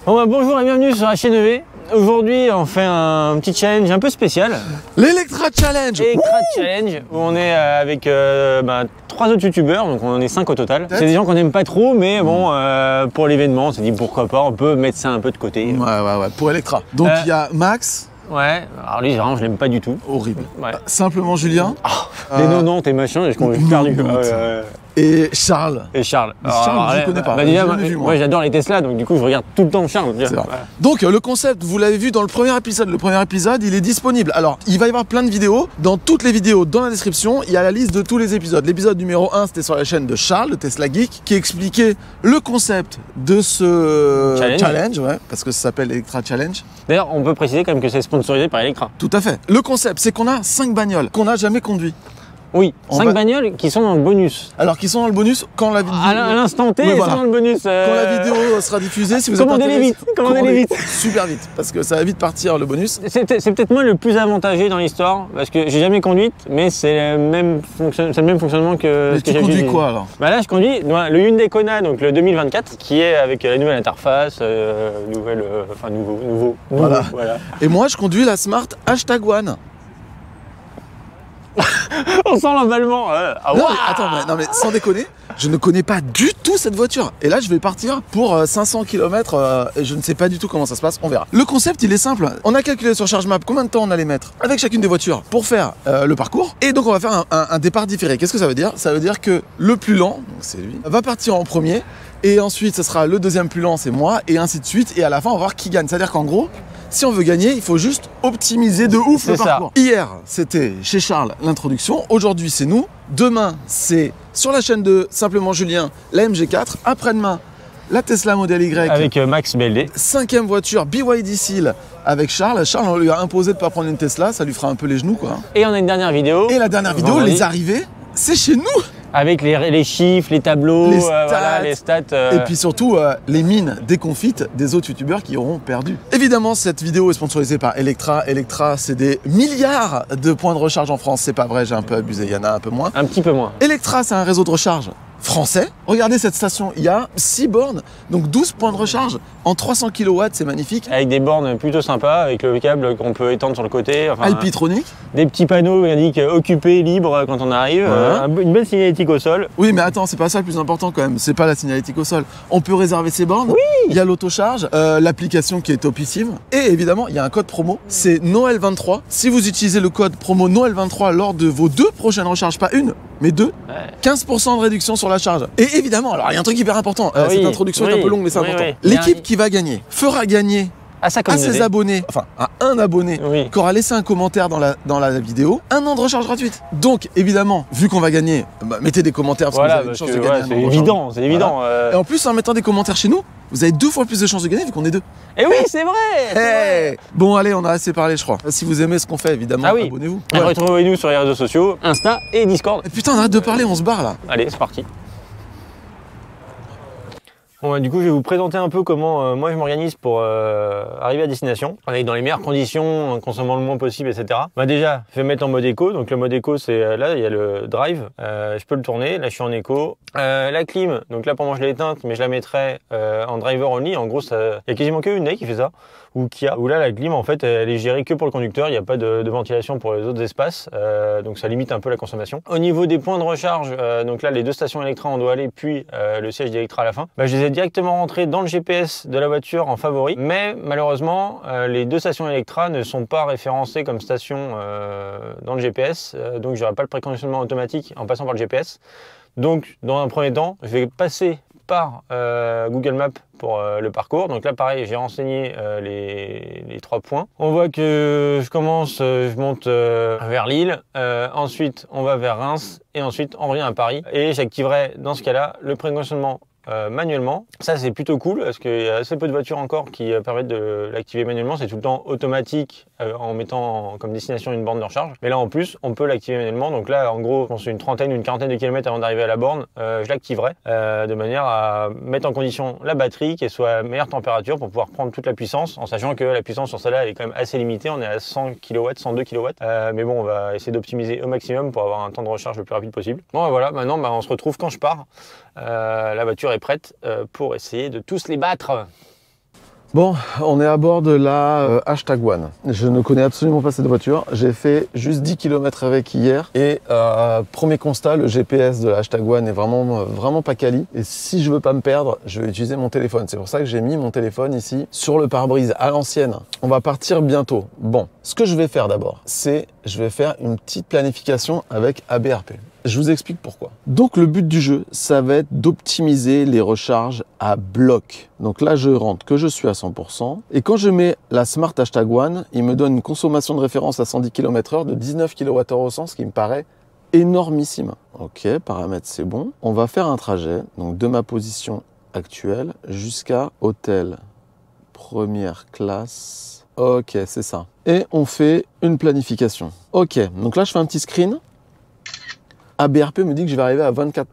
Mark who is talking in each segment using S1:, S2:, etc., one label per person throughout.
S1: Bon bah, bonjour et bienvenue sur la chaîne EV. Aujourd'hui on fait un petit challenge un peu spécial.
S2: L'Electra Challenge.
S1: Electra Challenge où on est avec 3 autres youtubeurs, donc on est 5 au total. C'est des gens qu'on n'aime pas trop mais bon pour l'événement on s'est dit pourquoi pas, on peut mettre ça un peu de côté.
S2: Ouais, pour Electra. Donc il y a Max.
S1: Ouais, alors lui vraiment je l'aime pas du tout.
S2: Horrible.
S1: Ouais.
S2: Simplement Julien.
S1: Les 90 et machin, j'ai perdu.
S2: Et Charles.
S1: Et Charles.
S2: Charles, je ne connais pas.
S1: Déjà, moi j'adore les Tesla, donc du coup je regarde tout le temps Charles.
S2: Voilà. Donc le concept, vous l'avez vu dans le premier épisode. Le premier épisode, il est disponible. Alors, il va y avoir plein de vidéos. Dans toutes les vidéos, dans la description, il y a la liste de tous les épisodes. L'épisode numéro 1, c'était sur la chaîne de Charles, de Tesla Geek, qui expliquait le concept de ce challenge, ouais, parce que ça s'appelle Electra Challenge.
S1: D'ailleurs, on peut préciser quand même que c'est sponsorisé par Electra.
S2: Tout à fait. Le concept, c'est qu'on a 5 bagnoles qu'on n'a jamais conduites.
S1: Oui, 5 bagnoles qui sont dans le bonus.
S2: Alors, qui sont dans le bonus quand la vidéo...
S1: À l'instant T, ils sont dans le bonus.
S2: Quand la vidéo sera diffusée, si vous êtes
S1: intéressé... Commandez-les vite.
S2: Super vite, parce que ça va vite partir le bonus.
S1: C'est peut-être moi le plus avantagé dans l'histoire, parce que j'ai jamais conduite, mais c'est le même fonctionnement que
S2: mais
S1: ce que
S2: tu conduis quoi, alors?
S1: Bah là, je conduis le Hyundai Kona, donc le 2024, qui est avec la nouvelle interface, nouveau.
S2: Voilà. Et moi, je conduis la Smart #1.
S1: On sent l'emballement.
S2: Non mais sans déconner, je ne connais pas du tout cette voiture. Et là, je vais partir pour 500 km et je ne sais pas du tout comment ça se passe, on verra. Le concept, il est simple. On a calculé sur ChargeMap combien de temps on allait mettre avec chacune des voitures pour faire le parcours. Et donc, on va faire un départ différé. Qu'est-ce que ça veut dire? Ça veut dire que le plus lent, c'est lui, va partir en premier. Et ensuite, ce sera le deuxième plus lent, c'est moi, et ainsi de suite. Et à la fin, on va voir qui gagne. C'est-à-dire qu'en gros, si on veut gagner, il faut juste optimiser de ouf le parcours. Hier, c'était chez Charles l'introduction. Aujourd'hui, c'est nous. Demain, c'est sur la chaîne de Simplement Julien, la MG4. Après-demain, la Tesla Model Y.
S1: Avec Max BLD.
S2: 5e voiture, BYD Seal avec Charles. Charles, on lui a imposé de ne pas prendre une Tesla. Ça lui fera un peu les genoux, quoi.
S1: Et on a une dernière vidéo.
S2: Et la dernière vidéo, les arrivées, c'est chez nous.
S1: Avec les chiffres, les tableaux, les stats.
S2: Et puis surtout, les mines déconfites des autres youtubeurs qui auront perdu. Évidemment, cette vidéo est sponsorisée par Electra. Electra, c'est des milliards de points de recharge en France. C'est pas vrai, j'ai un peu abusé, il y en a un peu moins.
S1: Un petit peu moins.
S2: Electra, c'est un réseau de recharge français. Regardez cette station, il y a 6 bornes, donc 12 points de recharge en 300 kW, c'est magnifique.
S1: Avec des bornes plutôt sympas, avec le câble qu'on peut étendre sur le côté. Enfin,
S2: Alpitronic.
S1: Des petits panneaux qui indiquent occupé, libre quand on arrive. Une belle signalétique au sol.
S2: Oui, mais attends, c'est pas ça le plus important quand même. C'est pas la signalétique au sol. On peut réserver ses bornes.
S1: Oui.
S2: Il y a l'autocharge, l'application qui est topissime. Et évidemment, il y a un code promo, c'est Noël23. Si vous utilisez le code promo Noël23 lors de vos 2 prochaines recharges, pas une, mais 2, 15% de réduction sur la charge. Et évidemment, alors il y a un truc hyper important, cette introduction est un peu longue mais c'est important. L'équipe qui va gagner fera gagner à ses abonnés, enfin à un abonné qui aura laissé un commentaire dans la vidéo, 1 an de recharge gratuite. Donc évidemment, vu qu'on va gagner, mettez des commentaires parce que vous avez une chance de gagner.
S1: C'est évident, c'est évident.
S2: Et en plus, en mettant des commentaires chez nous, vous avez 2 fois plus de chances de gagner vu qu'on est 2.
S1: Et oui, c'est vrai,
S2: Bon, allez, on a assez parlé, je crois. Si vous aimez ce qu'on fait, évidemment, abonnez-vous.
S1: Retrouvez-nous sur les réseaux sociaux, Insta et Discord.
S2: Et putain, on arrête de parler, on se barre là.
S1: Allez, c'est parti. Bon, du coup, je vais vous présenter un peu comment moi je m'organise pour arriver à destination. On est dans les meilleures conditions, en consommant le moins possible, etc. Déjà, je vais me mettre en mode éco. Donc le mode éco, c'est là, il y a le drive. Je peux le tourner. Là, je suis en éco. La clim, donc là, pour moi, je l'ai éteinte, mais je la mettrai en driver only. En gros, il y a quasiment que Hyundai qui fait ça. Ou Kia, où là la clim en fait elle est gérée que pour le conducteur, il n'y a pas de ventilation pour les autres espaces, donc ça limite un peu la consommation. Au niveau des points de recharge, donc là les 2 stations Electra on doit aller, puis le siège d'Electra à la fin, je les ai directement rentrés dans le GPS de la voiture en favori, mais malheureusement les 2 stations Electra ne sont pas référencées comme stations dans le GPS, donc j'aurai pas le préconditionnement automatique en passant par le GPS. Donc dans un premier temps, je vais passer par Google Maps pour le parcours. Donc là pareil, j'ai renseigné les 3 points. On voit que je commence, je monte vers Lille, ensuite on va vers Reims et ensuite on revient à Paris et j'activerai dans ce cas-là le préconditionnement manuellement. Ça c'est plutôt cool parce qu'il y a assez peu de voitures encore qui permettent de l'activer manuellement. C'est tout le temps automatique en mettant comme destination une borne de recharge. Mais là en plus on peut l'activer manuellement. Donc là en gros je pense une trentaine ou une quarantaine de kilomètres avant d'arriver à la borne, je l'activerai de manière à mettre en condition la batterie qu'elle soit à meilleure température pour pouvoir prendre toute la puissance, en sachant que la puissance sur celle-là elle est quand même assez limitée. On est à 100 kW, 102 kW. Mais bon, on va essayer d'optimiser au maximum pour avoir un temps de recharge le plus rapide possible. Bon voilà, maintenant on se retrouve quand je pars. La voiture est prête pour essayer de tous les battre.
S2: Bon, on est à bord de la Hashtag One. Je ne connais absolument pas cette voiture. J'ai fait juste 10 km avec hier. Et premier constat, le GPS de la Hashtag One est vraiment pas quali. Et si je veux pas me perdre, je vais utiliser mon téléphone. C'est pour ça que j'ai mis mon téléphone ici sur le pare-brise à l'ancienne. On va partir bientôt. Bon, ce que je vais faire d'abord, c'est je vais faire une petite planification avec ABRP. Je vous explique pourquoi. Donc le but du jeu, ça va être d'optimiser les recharges à bloc. Donc là, je rentre que je suis à 100%. Et quand je mets la Smart Hashtag One, il me donne une consommation de référence à 110 km/h de 19 kWh au 100, ce qui me paraît énormissime. Ok, paramètres, c'est bon. On va faire un trajet donc de ma position actuelle jusqu'à hôtel première classe. Ok, c'est ça. Et on fait une planification. Ok, donc là, je fais un petit screen. ABRP me dit que je vais arriver à 24%.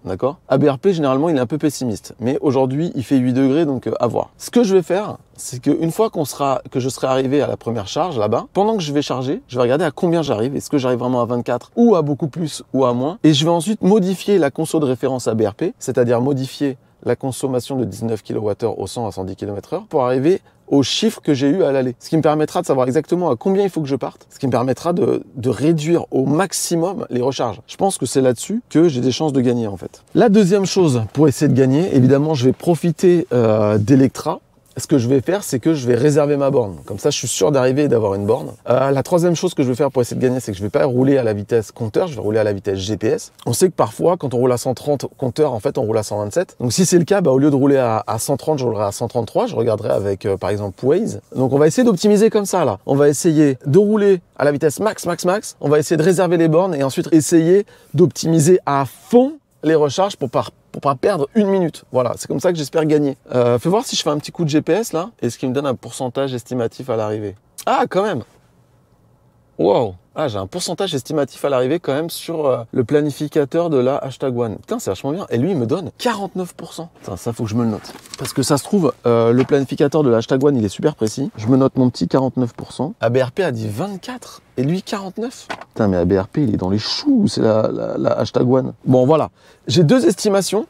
S2: D'accord? ABRP, généralement, il est un peu pessimiste. Mais aujourd'hui, il fait 8 degrés, donc à voir. Ce que je vais faire, c'est qu'une fois que je serai arrivé à la première charge là-bas, pendant que je vais charger, je vais regarder à combien j'arrive. Est-ce que j'arrive vraiment à 24 ou à beaucoup plus ou à moins? Et je vais ensuite modifier la conso de référence ABRP, c'est-à-dire modifier la consommation de 19 kWh au 100 à 110 km/h pour arriver au chiffre que j'ai eu à l'aller. Ce qui me permettra de savoir exactement à combien il faut que je parte, ce qui me permettra de réduire au maximum les recharges. Je pense que c'est là-dessus que j'ai des chances de gagner en fait. La deuxième chose pour essayer de gagner, évidemment, je vais profiter d'Electra. Ce que je vais faire, c'est que je vais réserver ma borne. Comme ça, je suis sûr d'arriver et d'avoir une borne. La troisième chose que je vais faire pour essayer de gagner, c'est que je vais pas rouler à la vitesse compteur, je vais rouler à la vitesse GPS. On sait que parfois, quand on roule à 130 compteur, en fait, on roule à 127. Donc, si c'est le cas, au lieu de rouler à 130, je roulerai à 133. Je regarderai avec, par exemple, Waze. Donc, on va essayer d'optimiser comme ça, là. On va essayer de rouler à la vitesse max. On va essayer de réserver les bornes et ensuite essayer d'optimiser à fond les recharges pour pas perdre une minute. Voilà, c'est comme ça que j'espère gagner. Fais voir si je fais un petit coup de GPS là, et ce qui me donne un pourcentage estimatif à l'arrivée. Ah, quand même. Wow. Ah, j'ai un pourcentage estimatif à l'arrivée quand même sur le planificateur de la Hashtag One. Putain, c'est vachement bien. Et lui, il me donne 49%. Putain, ça, faut que je me le note. Parce que ça se trouve, le planificateur de la Hashtag One, il est super précis. Je me note mon petit 49%. ABRP a dit 24 et lui 49. Putain, mais ABRP, il est dans les choux. C'est la Hashtag One. Bon, voilà. J'ai deux estimations.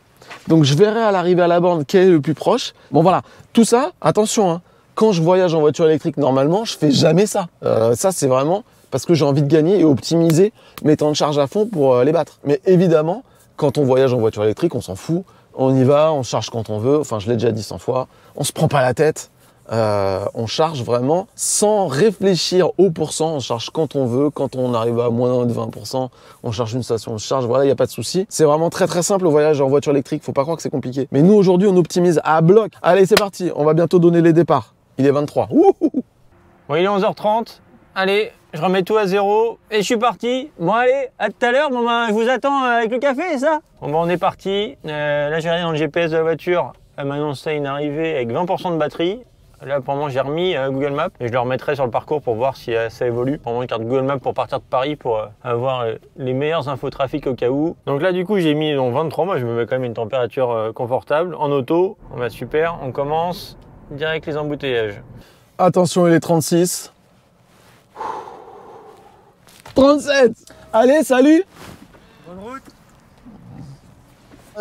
S2: Donc, je verrai à l'arrivée à la borne quel est le plus proche. Bon, voilà. Tout ça, attention, hein. Quand je voyage en voiture électrique, normalement, je fais jamais ça. Ça, c'est vraiment parce que j'ai envie de gagner et optimiser mes temps de charge à fond pour les battre. Mais évidemment, quand on voyage en voiture électrique, on s'en fout. On y va, on charge quand on veut. Enfin, je l'ai déjà dit 100 fois. On se prend pas la tête. On charge vraiment sans réfléchir au pourcent. On charge quand on veut. Quand on arrive à moins de 20%, on charge une station de charge. Voilà, il n'y a pas de souci. C'est vraiment très très simple le voyage en voiture électrique. Faut pas croire que c'est compliqué. Mais nous, aujourd'hui, on optimise à bloc. Allez, c'est parti. On va bientôt donner les départs. Il est 23.
S1: Bon, il est 11h30. Allez, je remets tout à zéro et je suis parti. Bon, allez, à tout à l'heure. Bon, je vous attends avec le café, c'est ça? Bon, on est parti. Là, j'ai regardé dans le GPS de la voiture. Elle m'a annoncé une arrivée avec 20% de batterie. Là, pour le moment, j'ai remis Google Maps et je le remettrai sur le parcours pour voir si ça évolue. Pour le moment, une carte Google Maps pour partir de Paris pour avoir les meilleures infos trafic au cas où. Donc là, du coup, j'ai mis 23. Moi, je me mets quand même une température confortable. En auto, on va super. On commence direct les embouteillages.
S2: Attention, il est 36. 37. Allez, salut.
S1: Bonne route.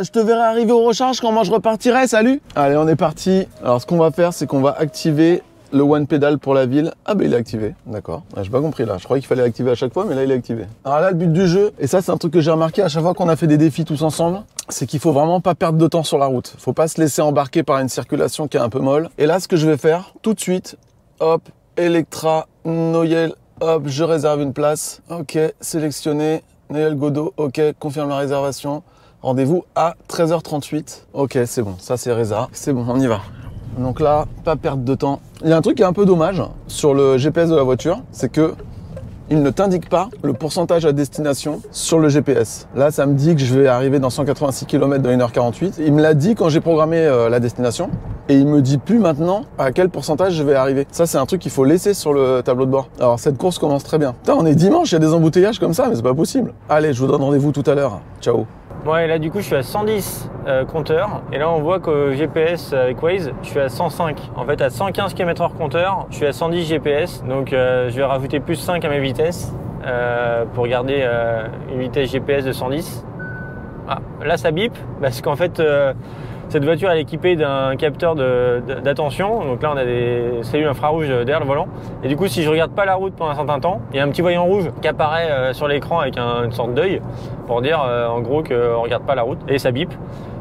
S2: Je te verrai arriver aux recharges quand moi je repartirai, salut. Allez, on est parti. Alors, ce qu'on va faire, c'est qu'on va activer le One Pedal pour la ville. Ah ben il est activé, d'accord. Ah, j'ai pas compris là, je croyais qu'il fallait l'activer à chaque fois, mais là il est activé. Alors là, le but du jeu, et ça c'est un truc que j'ai remarqué à chaque fois qu'on a fait des défis tous ensemble, c'est qu'il faut vraiment pas perdre de temps sur la route. Faut pas se laisser embarquer par une circulation qui est un peu molle. Et là, ce que je vais faire, tout de suite, hop, Electra, Noyel, hop, je réserve une place. Ok, sélectionné, Noyel Godot, ok, confirme la réservation. Rendez-vous à 13h38. Ok, c'est bon, ça c'est résa. C'est bon, on y va. Donc là, pas perdre de temps. Il y a un truc qui est un peu dommage sur le GPS de la voiture, c'est que il ne t'indique pas le pourcentage à destination sur le GPS. Là, ça me dit que je vais arriver dans 186 km dans 1h48. Il me l'a dit quand j'ai programmé la destination et il me dit plus maintenant à quel pourcentage je vais arriver. Ça, c'est un truc qu'il faut laisser sur le tableau de bord. Alors, cette course commence très bien. Putain, on est dimanche, il y a des embouteillages comme ça, mais c'est pas possible. Allez, je vous donne rendez-vous tout à l'heure. Ciao.
S1: Bon, et là du coup je suis à 110 compteur et là on voit qu'au GPS avec Waze je suis à 105. En fait à 115 km/h compteur, je suis à 110 GPS, donc je vais rajouter plus 5 à mes vitesses pour garder une vitesse GPS de 110. Ah, là ça bip parce qu'en fait Cette voiture elle est équipée d'un capteur d'attention, donc là on a des cellules infrarouges derrière le volant. Et du coup si je regarde pas la route pendant un certain temps, il y a un petit voyant rouge qui apparaît sur l'écran avec une sorte d'œil pour dire en gros qu'on regarde pas la route et ça bip.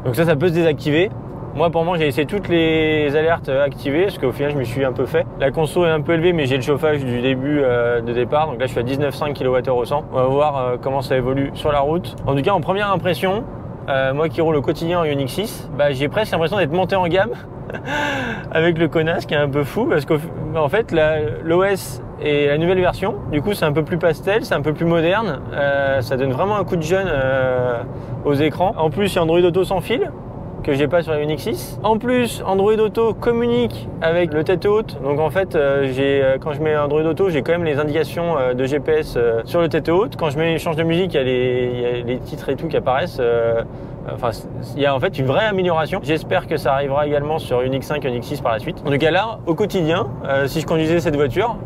S1: Donc ça peut se désactiver. Moi pour moi j'ai essayé toutes les alertes activées parce qu'au final je me suis un peu fait. La conso est un peu élevée mais j'ai le chauffage du début de départ, donc là je suis à 19,5 kWh au 100. On va voir comment ça évolue sur la route. En tout cas en première impression, moi qui roule au quotidien en Ioniq 6, j'ai presque l'impression d'être monté en gamme avec le Kona, ce qui est un peu fou parce qu'en fait l'OS est la nouvelle version, du coup c'est un peu plus pastel, c'est un peu plus moderne, ça donne vraiment un coup de jeune aux écrans. En plus il y a Android Auto sans fil, que j'ai pas sur la Ioniq 6. En plus, Android Auto communique avec le tête haute. Donc en fait, quand je mets Android Auto, j'ai quand même les indications de GPS sur le tête haute. Quand je change de musique, il y a les titres et tout qui apparaissent. Enfin, il y a en fait une vraie amélioration. J'espère que ça arrivera également sur Ioniq 5, Ioniq 6 par la suite. En tout cas là, au quotidien, si je conduisais cette voiture,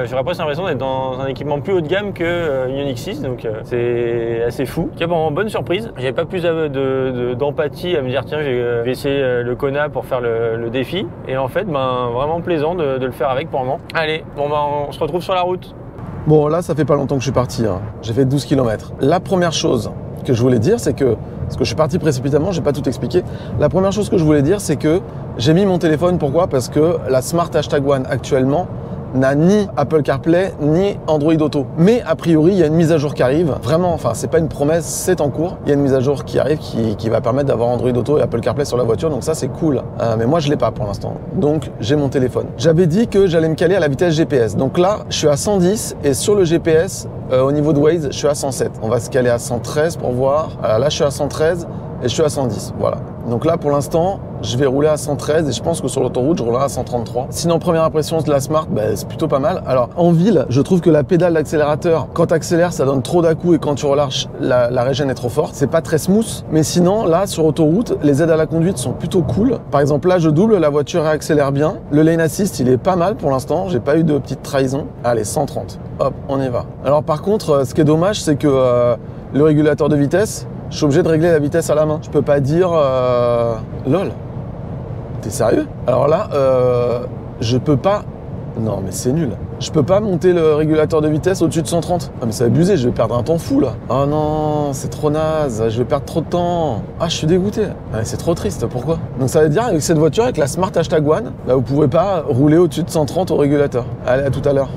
S1: j'aurais presque l'impression d'être dans un équipement plus haut de gamme que Ioniq 6, donc c'est assez fou. Ok, bon, bonne surprise. J'avais pas plus d'empathie à me dire tiens, je vais essayer le Kona pour faire le défi. Et en fait, vraiment plaisant de le faire avec pour le moment. Allez, bon on se retrouve sur la route.
S2: Bon, là, ça fait pas longtemps que je suis parti. Hein. J'ai fait 12 km. La première chose que je voulais dire, c'est que, parce que je suis parti précipitamment, j'ai pas tout expliqué. La première chose que je voulais dire, c'est que j'ai mis mon téléphone. Pourquoi? Parce que la Smart #1 actuellement n'a ni Apple CarPlay ni Android Auto. Mais a priori, il y a une mise à jour qui arrive. Vraiment, enfin, c'est pas une promesse, c'est en cours. Il y a une mise à jour qui arrive qui va permettre d'avoir Android Auto et Apple CarPlay sur la voiture. Donc ça, c'est cool. Mais moi, je l'ai pas pour l'instant. Donc, j'ai mon téléphone. J'avais dit que j'allais me caler à la vitesse GPS. Donc là, je suis à 110 et sur le GPS, au niveau de Waze, je suis à 107. On va se caler à 113 pour voir. Là, je suis à 113 et je suis à 110. Voilà. Donc là, pour l'instant, je vais rouler à 113 et je pense que sur l'autoroute, je roulerai à 133. Sinon, première impression de la Smart, c'est plutôt pas mal. Alors, en ville, je trouve que la pédale d'accélérateur, quand tu accélères, ça donne trop d'à-coups et quand tu relâches, la régène est trop forte. C'est pas très smooth. Mais sinon, là, sur autoroute, les aides à la conduite sont plutôt cool. Par exemple, là, je double, la voiture accélère bien. Le lane assist, il est pas mal pour l'instant. J'ai pas eu de petite trahison. Allez, 130. Hop, on y va. Alors, par contre, ce qui est dommage, c'est que le régulateur de vitesse, je suis obligé de régler la vitesse à la main. Je peux pas dire lol. T'es sérieux? Alors là, je peux pas. Non, mais c'est nul. Je peux pas monter le régulateur de vitesse au-dessus de 130. Ah, mais c'est abusé, je vais perdre un temps fou là. Oh non, c'est trop naze, je vais perdre trop de temps. Ah, je suis dégoûté. Ah, c'est trop triste, pourquoi? Donc ça veut dire avec cette voiture, avec la Smart #1, là, vous pouvez pas rouler au-dessus de 130 au régulateur. Allez, à tout à l'heure.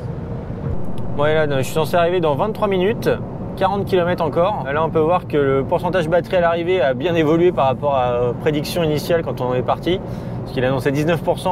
S1: Ouais, là, je suis censé arriver dans 23 minutes. 40 km encore. Là, on peut voir que le pourcentage batterie à l'arrivée a bien évolué par rapport à la prédiction initiale quand on est parti. Parce qu'il annonçait 19%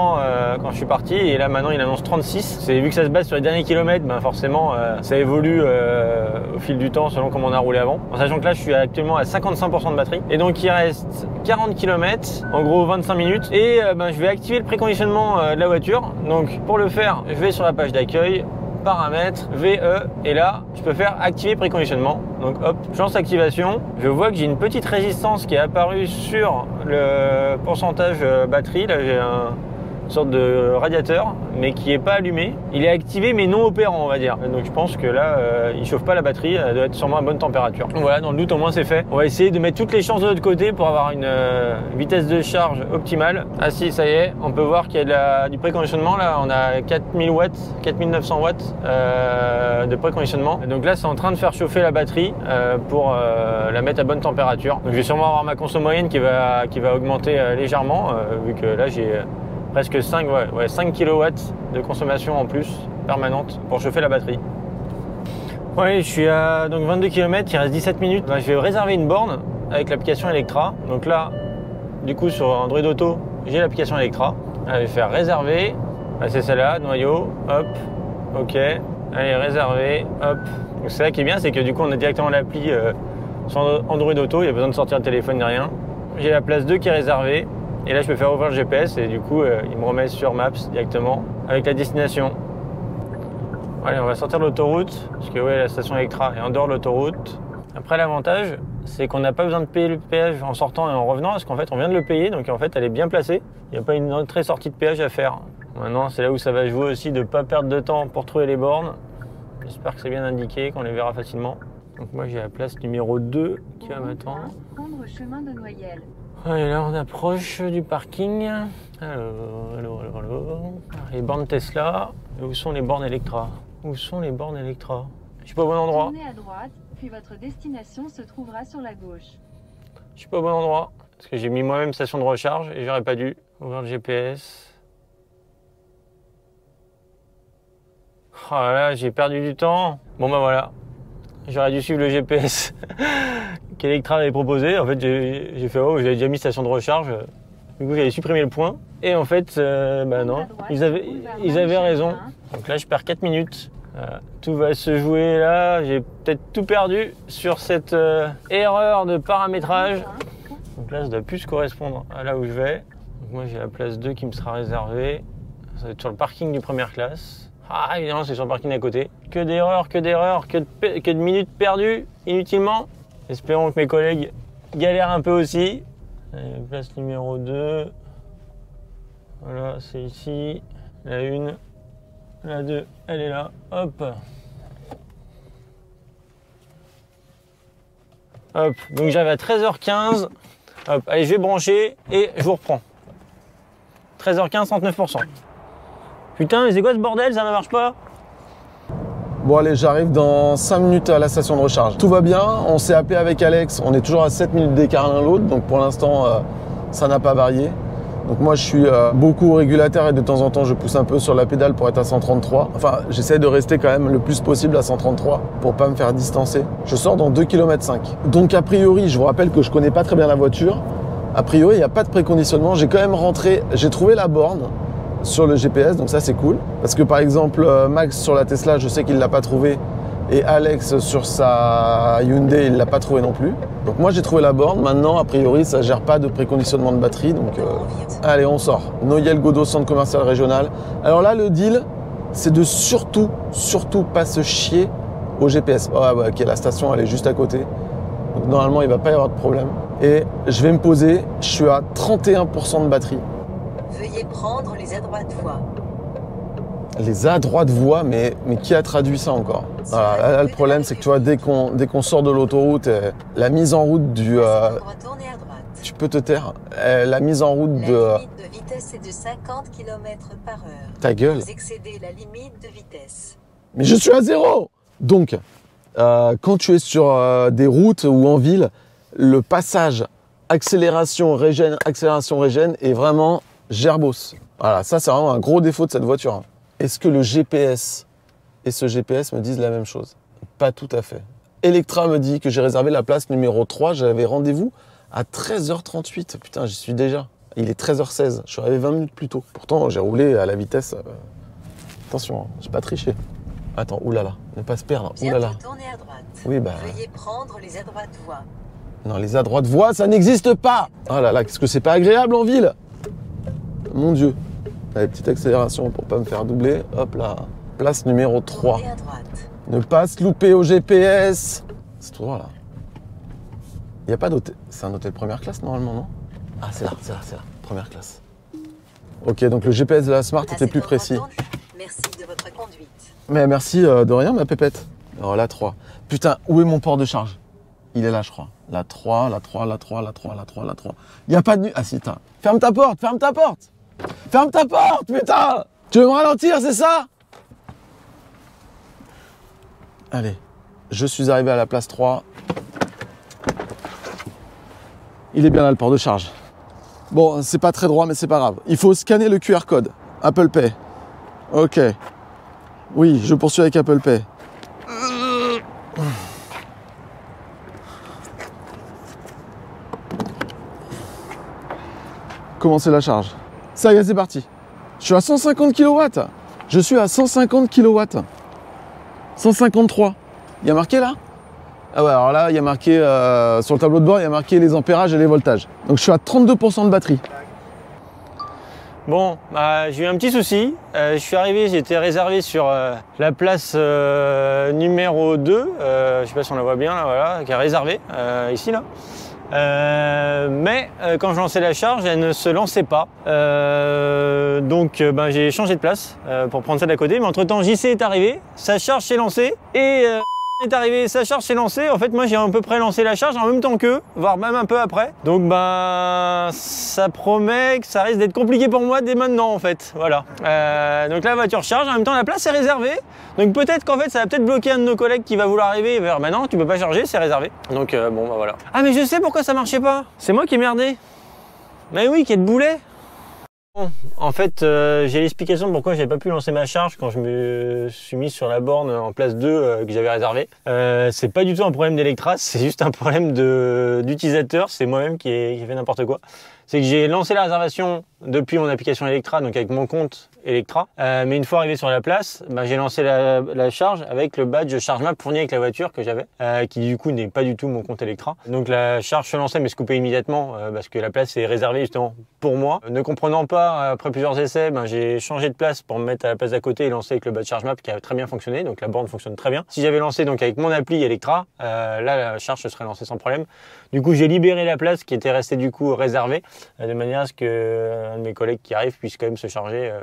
S1: quand je suis parti et là maintenant il annonce 36%. Vu que ça se base sur les derniers kilomètres, forcément ça évolue au fil du temps selon comment on a roulé avant. En sachant que là je suis actuellement à 55% de batterie. Et donc il reste 40 km, en gros 25 minutes. Et je vais activer le préconditionnement de la voiture. Donc pour le faire, je vais sur la page d'accueil, paramètres, VE, et là je peux faire activer préconditionnement. Donc hop, je lance l'activation, je vois que j'ai une petite résistance qui est apparue sur le pourcentage batterie. Là j'ai une sorte de radiateur mais qui est pas allumé. Il est activé mais non opérant, on va dire. Donc je pense que là il chauffe pas la batterie, elle doit être sûrement à bonne température. Donc voilà, dans le doute au moins c'est fait. On va essayer de mettre toutes les chances de l'autre côté pour avoir une vitesse de charge optimale. Ah si, ça y est, on peut voir qu'il y a du préconditionnement. Là on a 4000 watts, 4900 watts de préconditionnement. Donc là c'est en train de faire chauffer la batterie pour la mettre à bonne température. Donc je vais sûrement avoir ma conso moyenne qui va augmenter légèrement vu que là j'ai presque 5 kW de consommation en plus permanente pour chauffer la batterie. Ouais, je suis à donc 22 km, il reste 17 minutes. Je vais réserver une borne avec l'application Electra. Donc là, du coup sur Android Auto, j'ai l'application Electra. Je vais faire réserver. C'est celle-là, noyau, hop, ok. Allez, réserver, hop. Donc c'est ça qui est bien, c'est que du coup on a directement l'appli sur Android Auto, il n'y a besoin de sortir le téléphone ni rien. J'ai la place 2 qui est réservée. Et là, je peux faire ouvrir le GPS et du coup, il me remet sur Maps directement avec la destination. Allez, on va sortir de l'autoroute parce que la station Electra est en dehors de l'autoroute. Après, l'avantage, c'est qu'on n'a pas besoin de payer le péage en sortant et en revenant parce qu'en fait, on vient de le payer. Donc, en fait, elle est bien placée. Il n'y a pas une entrée-sortie de péage à faire. Maintenant, c'est là où ça va jouer aussi de ne pas perdre de temps pour trouver les bornes. J'espère que c'est bien indiqué, qu'on les verra facilement. Donc, moi, j'ai la place numéro 2 qui va m'attendre.
S3: Prendre chemin de Noyelles.
S1: Et là, on approche du parking. Allô. Les bornes Tesla. Et où sont les bornes Electra? Où sont les bornes Electra? Je suis pas au bon endroit.
S3: Tournez à droite, puis votre destination se trouvera sur la gauche.
S1: Je suis pas au bon endroit. Parce que j'ai mis moi-même station de recharge et j'aurais pas dû. Ouvrir le GPS. Oh là là, j'ai perdu du temps. Bon bah voilà. J'aurais dû suivre le GPS qu'Electra avait proposé. En fait, j'ai fait oh, j'avais déjà mis station de recharge. Du coup, j'avais supprimé le point. Et en fait, bah non, ils avaient raison. Donc là, je perds 4 minutes. Tout va se jouer là. J'ai peut-être tout perdu sur cette erreur de paramétrage. Donc là, ça doit plus correspondre à là où je vais. Donc moi, j'ai la place 2 qui me sera réservée. Ça va être sur le parking du première classe. Ah, évidemment, c'est sur le parking à côté. Que d'erreurs, que de minutes perdues inutilement. Espérons que mes collègues galèrent un peu aussi. Allez, place numéro 2. Voilà, c'est ici. La 1. La 2, elle est là. Hop. Hop. Donc j'arrive à 13h15. Hop. Allez, je vais brancher et je vous reprends. 13h15, 39%. Putain, mais c'est quoi ce bordel? Ça ne marche pas?
S2: Bon allez, j'arrive dans 5 minutes à la station de recharge. Tout va bien, on s'est appelé avec Alex, on est toujours à 7 minutes d'écart l'un l'autre, donc pour l'instant ça n'a pas varié. Donc moi je suis beaucoup au régulateur et de temps en temps je pousse un peu sur la pédale pour être à 133. Enfin j'essaie de rester quand même le plus possible à 133 pour pas me faire distancer. Je sors dans 2,5 km. Donc a priori, je vous rappelle que je connais pas très bien la voiture. A priori il n'y a pas de préconditionnement, j'ai quand même rentré, j'ai trouvé la borne sur le GPS, donc ça c'est cool. Parce que par exemple, Max sur la Tesla, je sais qu'il ne l'a pas trouvé. Et Alex sur sa Hyundai, il ne l'a pas trouvé non plus. Donc moi j'ai trouvé la borne. Maintenant, a priori, ça ne gère pas de préconditionnement de batterie. Donc allez, on sort. Noyel Godot, centre commercial régional. Alors là, le deal, c'est de surtout pas se chier au GPS. Oh, bah, ok, la station, elle est juste à côté. Donc normalement, il ne va pas y avoir de problème. Et je vais me poser. Je suis à 31% de batterie.
S4: Veuillez prendre les à droite voies.
S2: Les à droite voies, mais qui a traduit ça encore? Voilà, là, le problème, c'est que tu vois, dès qu'on sort de l'autoroute, la mise en route du... tu peux te taire. La mise en route de...
S4: La limite de vitesse est de 50 km/h.
S2: Ta gueule.
S4: Vous excédez la limite de vitesse.
S2: Mais je suis à 0! Donc, quand tu es sur des routes ou en ville, le passage accélération régène est vraiment gerbos. Voilà, ça c'est vraiment un gros défaut de cette voiture. Est-ce que le GPS et ce GPS me disent la même chose? Pas tout à fait. Electra me dit que j'ai réservé la place numéro 3. J'avais rendez-vous à 13h38. Putain, j'y suis déjà. Il est 13h16. Je suis arrivé 20 minutes plus tôt. Pourtant, j'ai roulé à la vitesse... Attention, hein, j'ai pas triché. Attends, oulala, ne pas se perdre. Oulala.
S4: Tournez à droite.
S2: Oui, bah...
S4: Veuillez prendre les à droite voies.
S2: Non, les à droite voies, ça n'existe pas. Oh là là, qu'est-ce que c'est pas agréable en ville. Mon Dieu. Allez, petite accélération pour pas me faire doubler. Hop là. Place numéro 3.
S4: Tournez à droite.
S2: Ne pas se louper au GPS. C'est tout droit là. Il n'y a pas d'hôtel. C'est un hôtel première classe normalement, non? Ah, c'est là. Première classe. Ok, donc le GPS de la Smart était plus précis.
S4: Merci de votre conduite.
S2: Mais merci de rien, ma pépette. Alors la 3. Putain, où est mon port de charge? Il est là, je crois. La 3. Il n'y a pas de... Ah si, ferme ta porte. Ferme ta porte, putain! Tu veux me ralentir, c'est ça? Allez, je suis arrivé à la place 3. Il est bien là, le port de charge. Bon, c'est pas très droit, mais c'est pas grave. Il faut scanner le QR code. Apple Pay. Ok. Oui, je poursuis avec Apple Pay. Commencer la charge. Ça y est, c'est parti. Je suis à 150 kW. Je suis à 150 kW. 153. Il y a marqué là? Ah ouais, alors là, il y a marqué, sur le tableau de bord, il y a marqué les ampérages et les voltages. Donc je suis à 32% de batterie.
S1: Bon, bah, j'ai eu un petit souci. Je suis arrivé, j'étais réservé sur la place numéro 2. Je sais pas si on la voit bien là, voilà, qui est réservée, ici là. Mais quand je lançais la charge, elle ne se lançait pas. Donc j'ai changé de place pour prendre celle d'à côté. Mais entre temps, JC est arrivé, sa charge s'est lancée et est arrivé, sa charge s'est lancée. En fait, moi, j'ai à peu près lancé la charge en même temps qu'eux, voire même un peu après. Donc, ben, ça promet que ça risque d'être compliqué pour moi dès maintenant, en fait. Voilà. Donc, la voiture charge. En même temps, la place est réservée. Donc, peut-être qu'en fait, ça va peut-être bloquer un de nos collègues qui va vouloir arriver et vers, bah non, tu peux pas charger, c'est réservé. Donc, bon, bah voilà. Ah, mais je sais pourquoi ça marchait pas. C'est moi qui ai merdé. Mais oui, quel boulet. En fait, j'ai l'explication pourquoi j'avais pas pu lancer ma charge quand je me suis mis sur la borne en place 2 que j'avais réservée. C'est pas du tout un problème d'Electra, c'est juste un problème d'utilisateur. C'est moi-même qui ai fait n'importe quoi. C'est que j'ai lancé la réservation depuis mon application Electra, donc avec mon compte Electra. Mais une fois arrivé sur la place, bah, j'ai lancé la charge avec le badge ChargeMap fourni avec la voiture que j'avais, qui du coup n'est pas du tout mon compte Electra. Donc la charge se lançait mais se coupait immédiatement parce que la place est réservée justement pour moi. Ne comprenant pas, après plusieurs essais, ben, j'ai changé de place pour me mettre à la place d'à côté et lancer avec le badge ChargeMap qui a très bien fonctionné. Donc la borne fonctionne très bien. Si j'avais lancé donc avec mon appli Electra, là la charge se serait lancée sans problème. Du coup j'ai libéré la place qui était restée du coup réservée de manière à ce que un de mes collègues qui arrive puisse quand même se charger,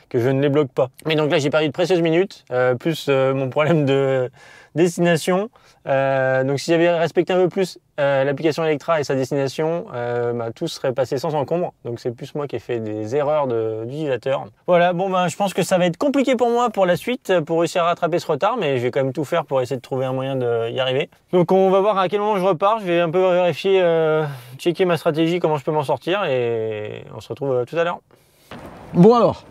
S1: que je ne les bloque pas. Mais donc là j'ai perdu de précieuses minutes, plus mon problème de destination. Donc si j'avais respecté un peu plus l'application Electra et sa destination, bah, tout serait passé sans encombre. Donc c'est plus moi qui ai fait des erreurs d'utilisateur. Voilà, bon ben je pense que ça va être compliqué pour moi pour la suite, pour réussir à rattraper ce retard, mais je vais quand même tout faire pour essayer de trouver un moyen d'y arriver. Donc on va voir à quel moment je repars, je vais un peu vérifier, checker ma stratégie, comment je peux m'en sortir et on se retrouve tout à l'heure.
S2: Bon alors,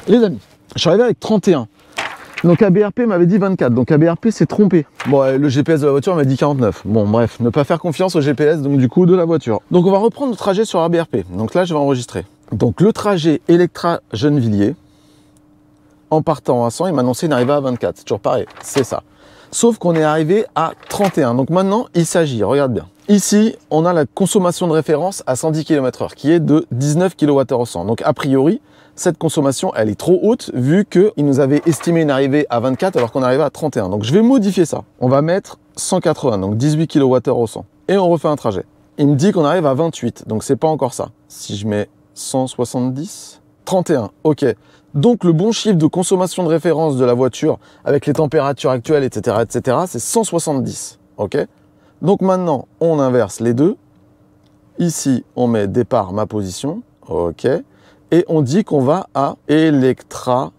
S2: les amis, je suis arrivé avec 31. Donc ABRP m'avait dit 24, donc ABRP s'est trompé. Bon, le GPS de la voiture m'a dit 49. Bon, bref, ne pas faire confiance au GPS donc du coup de la voiture. Donc on va reprendre le trajet sur ABRP. Donc là, je vais enregistrer. Donc le trajet Electra Gennevilliers, en partant à 100, il m'a annoncé une arrivée à 24. C'est toujours pareil, c'est ça. Sauf qu'on est arrivé à 31. Donc maintenant, il s'agit, regarde bien. Ici, on a la consommation de référence à 110 km/h qui est de 19 kWh au 100. Donc a priori, cette consommation, elle est trop haute vu qu'il nous avait estimé une arrivée à 24 alors qu'on arrivait à 31. Donc je vais modifier ça. On va mettre 180, donc 18 kWh au 100. Et on refait un trajet. Il me dit qu'on arrive à 28, donc c'est pas encore ça. Si je mets 170, 31, ok. Donc le bon chiffre de consommation de référence de la voiture avec les températures actuelles, etc., c'est 170, ok. Donc maintenant, on inverse les deux. Ici, on met départ, ma position, ok. Et on dit qu'on va à Electra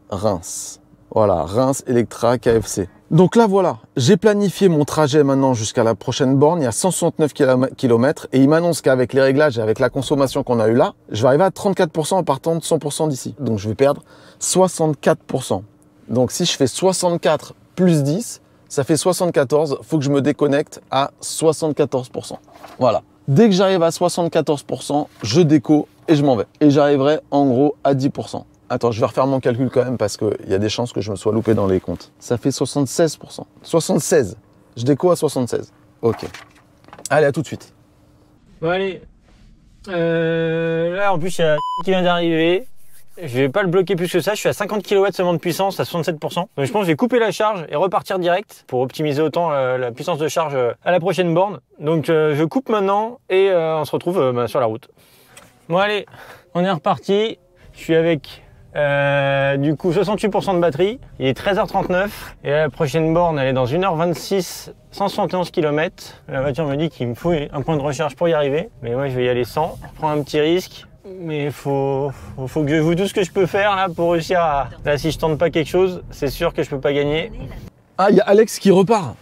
S2: Reims. Voilà, Reims Electra KFC. Donc là, voilà, j'ai planifié mon trajet maintenant jusqu'à la prochaine borne. Il y a 169 km et il m'annonce qu'avec les réglages et avec la consommation qu'on a eu là, je vais arriver à 34% en partant de 100% d'ici. Donc je vais perdre 64%. Donc si je fais 64 plus 10, ça fait 74. Il faut que je me déconnecte à 74%. Voilà. Dès que j'arrive à 74%, je déco et je m'en vais. Et j'arriverai en gros à 10%. Attends, je vais refaire mon calcul quand même parce qu'il y a des chances que je me sois loupé dans les comptes. Ça fait 76%. 76. Je déco à 76. Ok. Allez, à tout de suite.
S1: Bon allez. Là en plus il y a qui vient d'arriver. Je vais pas le bloquer plus que ça, je suis à 50 kW seulement de puissance, à 67%. Donc je pense que je vais couper la charge et repartir direct pour optimiser autant la puissance de charge à la prochaine borne. Donc je coupe maintenant et on se retrouve sur la route. Bon allez, on est reparti. Je suis avec du coup 68% de batterie. Il est 13h39 et la prochaine borne elle est dans 1h26, 171 km. La voiture me dit qu'il me faut un point de recharge pour y arriver. Mais moi je vais y aller sans, je prends un petit risque. Mais faut que je vous dise ce que je peux faire là pour réussir à... Là si je tente pas quelque chose, c'est sûr que je peux pas gagner.
S2: Ah, il y a Alex qui repart.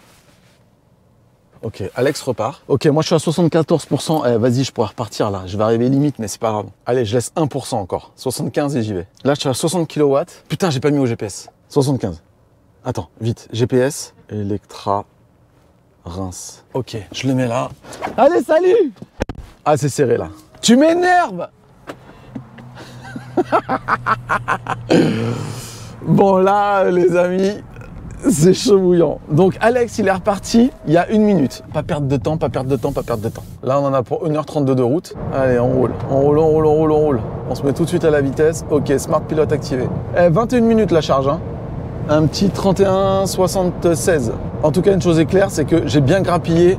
S2: Ok, Alex repart. Ok, moi je suis à 74%. Eh, vas-y, je pourrais repartir là. Je vais arriver limite, mais c'est pas grave. Allez, je laisse 1% encore. 75 et j'y vais. Là, je suis à 60 kW. Putain, j'ai pas mis au GPS. 75. Attends, vite. GPS. Electra Reims. Ok, je le mets là. Allez, salut! Ah, c'est serré là. Tu m'énerves! Bon là, les amis, c'est chaud bouillant. Donc Alex, il est reparti il y a 1 minute. Pas perdre de temps, pas perdre de temps, pas perdre de temps. Là, on en a pour 1h32 de route. Allez, on roule, on roule, on roule, on roule, on roule. On se met tout de suite à la vitesse. Ok, Smart Pilot activé. 21 minutes la charge, hein. Un petit 31,76. En tout cas, une chose est claire, c'est que j'ai bien grappillé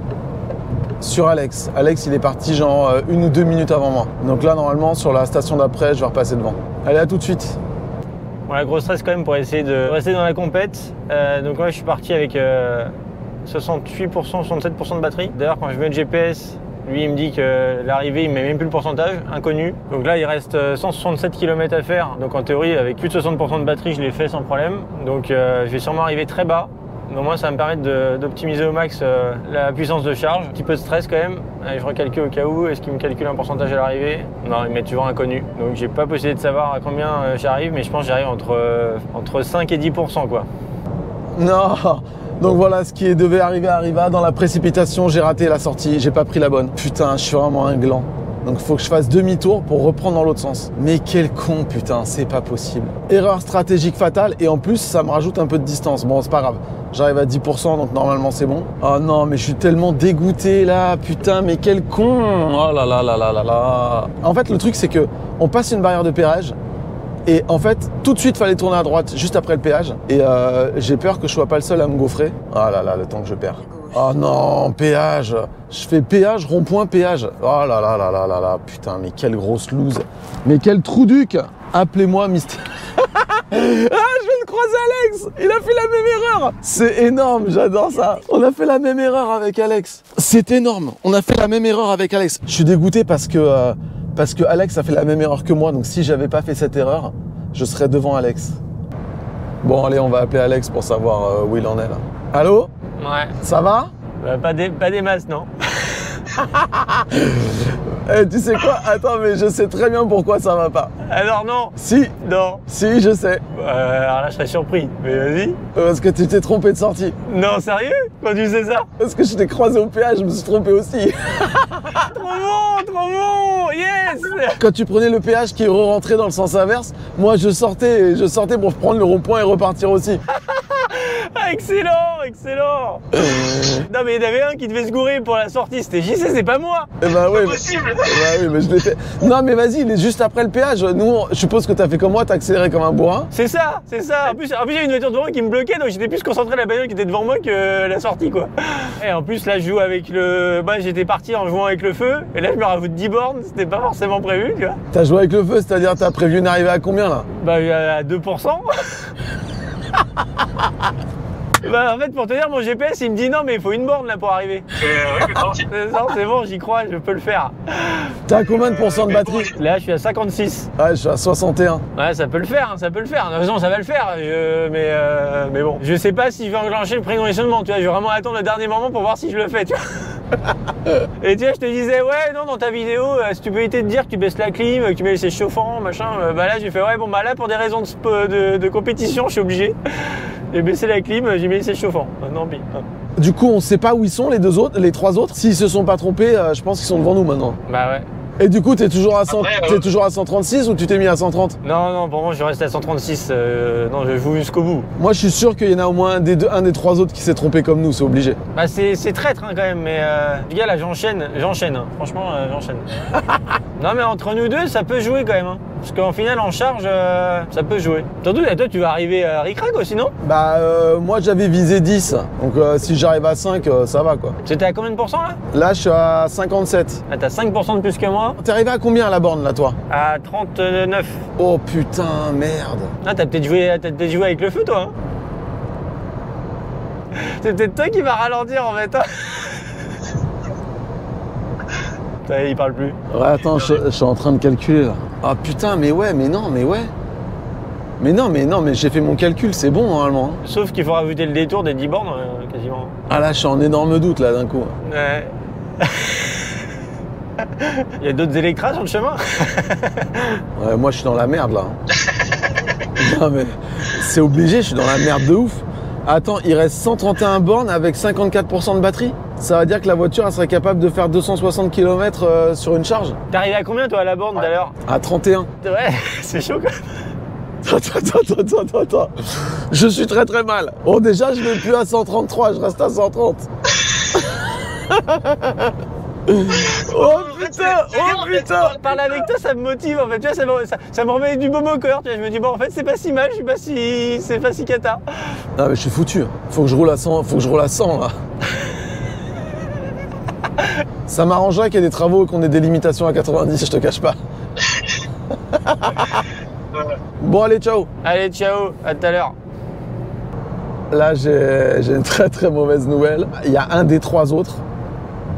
S2: sur Alex. Alex, il est parti genre 1 ou 2 minutes avant moi. Donc là, normalement, sur la station d'après, je vais repasser devant. Allez, à tout de suite.
S1: Bon, la grosse stress quand même pour essayer de rester dans la compète. Donc ouais, je suis parti avec 68%, 67% de batterie. D'ailleurs, quand je mets le GPS, lui il me dit que l'arrivée, il met même plus le pourcentage, inconnu. Donc là, il reste 167 km à faire. Donc en théorie, avec plus de 60% de batterie, je l'ai fait sans problème. Donc je vais sûrement arriver très bas. Mais au moins, ça va me permettre d'optimiser au max la puissance de charge. Un petit peu de stress quand même. Allez, je recalcule au cas où. Est-ce qu'il me calcule un pourcentage à l'arrivée? Non, il met toujours inconnu. Donc j'ai pas possibilité de savoir à combien j'arrive, mais je pense que j'arrive entre 5 et 10% quoi.
S2: Non. Donc voilà, ce qui devait arriver arriva. Dans la précipitation, j'ai raté la sortie, j'ai pas pris la bonne. Putain, je suis vraiment un gland. Donc il faut que je fasse demi-tour pour reprendre dans l'autre sens. Mais quel con, putain, c'est pas possible. Erreur stratégique fatale et en plus, ça me rajoute un peu de distance. Bon, c'est pas grave. J'arrive à 10%, donc normalement c'est bon. Oh non, mais je suis tellement dégoûté là, putain, mais quel con. Oh là là là là là là. En fait, le truc, c'est que on passe une barrière de péage. Et en fait, tout de suite, fallait tourner à droite juste après le péage. Et j'ai peur que je sois pas le seul à me gaufrer. Ah là là, le temps que je perds. Oh non, péage. Je fais péage, rond-point, péage. Oh là là là là là là. Putain, mais quelle grosse loose. Mais quel trou duc. Appelez-moi Mister... Ah, je viens de croiser Alex. Il a fait la même erreur. C'est énorme, j'adore ça. On a fait la même erreur avec Alex. C'est énorme. On a fait la même erreur avec Alex. Je suis dégoûté parce que Alex a fait la même erreur que moi. Donc si j'avais pas fait cette erreur, je serais devant Alex. Bon, allez, on va appeler Alex pour savoir où il en est là. Allô?
S1: Ouais.
S2: Ça va?
S1: Pas des masses, non.
S2: Eh, tu sais quoi? Attends, mais je sais très bien pourquoi ça va pas.
S1: Alors non.
S2: Si.
S1: Non.
S2: Si, je sais.
S1: Alors là, je serais surpris. Mais vas-y.
S2: Parce que tu t'es trompé de sortie.
S1: Non, sérieux? Quand tu sais ça?
S2: Parce que je t'ai croisé au péage, je me suis trompé aussi.
S1: Trop bon, yes.
S2: Quand tu prenais le péage qui re-rentrait dans le sens inverse, moi je sortais pour prendre le rond-point et repartir aussi.
S1: Ah, excellent, excellent. Non mais il y en avait un qui devait se gourer pour la sortie, c'était JC, c'est pas moi.
S2: Eh ben oui.
S1: Possible.
S2: Eh ben oui, mais je l'ai fait. Non mais vas-y, il est juste après le péage. Nous, je suppose que t'as fait comme moi, t'as accéléré comme un bourrin.
S1: C'est ça, c'est ça. En plus, il y a une voiture devant moi qui me bloquait, donc j'étais plus concentré à la bagnole qui était devant moi que la sortie quoi. Et en plus là, je joue avec le... Bah j'étais parti en jouant avec le feu, et là je me rajoute 10 bornes, c'était pas forcément prévu, tu vois.
S2: T'as joué avec le feu, c'est-à-dire t'as prévu une arrivée à combien là?
S1: Bah à 2%. Bah en fait pour te dire mon GPS il me dit non mais il faut une borne là pour arriver. C'est bon j'y crois, je peux le faire.
S2: T'as combien de pourcents de batterie?
S1: Là je suis à 56.
S2: Ouais je suis à 61.
S1: Ouais ça peut le faire, ça peut le faire. Non ça va le faire, mais bon. Je sais pas si je vais enclencher le préconditionnement, tu vois, je vais vraiment attendre le dernier moment pour voir si je le fais, tu vois. Et tu vois je te disais ouais non dans ta vidéo si tu peux éviter de dire que tu baisses la clim, que tu mets les chauffants, machin, bah là j'ai fait ouais bon bah là pour des raisons de compétition je suis obligé. J'ai baissé la clim, j'ai mis les sièges chauffants. Non, pis.
S2: Du coup, on sait pas où ils sont les trois autres. S'ils se sont pas trompés, je pense qu'ils sont devant nous maintenant.
S1: Bah ouais.
S2: Et du coup, t'es toujours à 136 ou tu t'es mis à 130?
S1: Non, pour moi, je reste à 136. Non, je joue jusqu'au bout.
S2: Moi, je suis sûr qu'il y en a au moins un des trois autres qui s'est trompé comme nous, c'est obligé.
S1: Bah, c'est traître hein, quand même, mais du gars là, j'enchaîne. Hein. Franchement, j'enchaîne. Non, mais entre nous deux, ça peut jouer quand même. Hein. Parce qu'en final, en charge, ça peut jouer. Surtout, toi, tu vas arriver à ric-rac aussi, non?
S2: Bah, moi, j'avais visé 10. Donc, si j'arrive à 5, ça va quoi.
S1: C'était à combien de pourcents là?
S2: Là, je suis à 57.
S1: Ah, t'as 5% de plus que moi?
S2: T'es arrivé à combien à la borne là, toi?
S1: À 39.
S2: Oh putain, merde.
S1: Ah, t'as peut-être joué avec le feu, toi. Hein. C'est peut-être toi qui vas ralentir en fait. Hein. Il parle plus.
S2: Ouais, attends, je suis en train de calculer là. Ah putain, mais ouais, mais non, mais ouais. Mais non, mais j'ai fait mon calcul, c'est bon normalement. Hein.
S1: Sauf qu'il faut rajouter le détour des 10 bornes, quasiment.
S2: Ah là, je suis en énorme doute là d'un coup.
S1: Ouais. Il y a d'autres électras sur le chemin.
S2: Ouais, moi je suis dans la merde là. Non mais c'est obligé, je suis dans la merde de ouf. Attends, il reste 131 bornes avec 54% de batterie. Ça veut dire que la voiture elle serait capable de faire 260 km sur une charge.
S1: T'es arrivé à combien toi à la borne tout à l'heure?
S2: À 31.
S1: Ouais, c'est chaud quand même.
S2: Attends. Je suis très très mal. Bon déjà je vais plus à 133, je reste à 130. Oh putain.
S1: Parler avec toi ça me motive en fait, tu vois, ça me remet du baume au cœur, tu vois, je me dis bon en fait c'est pas si mal, c'est pas si cata.
S2: Non mais je suis foutu, faut que je roule à 100, là. Ça m'arrangerait qu'il y ait des travaux et qu'on ait des limitations à 90, je te cache pas. Bon, allez, ciao.
S1: Allez, ciao, à tout à l'heure.
S2: Là, j'ai une très très mauvaise nouvelle. Il y a un des 3 autres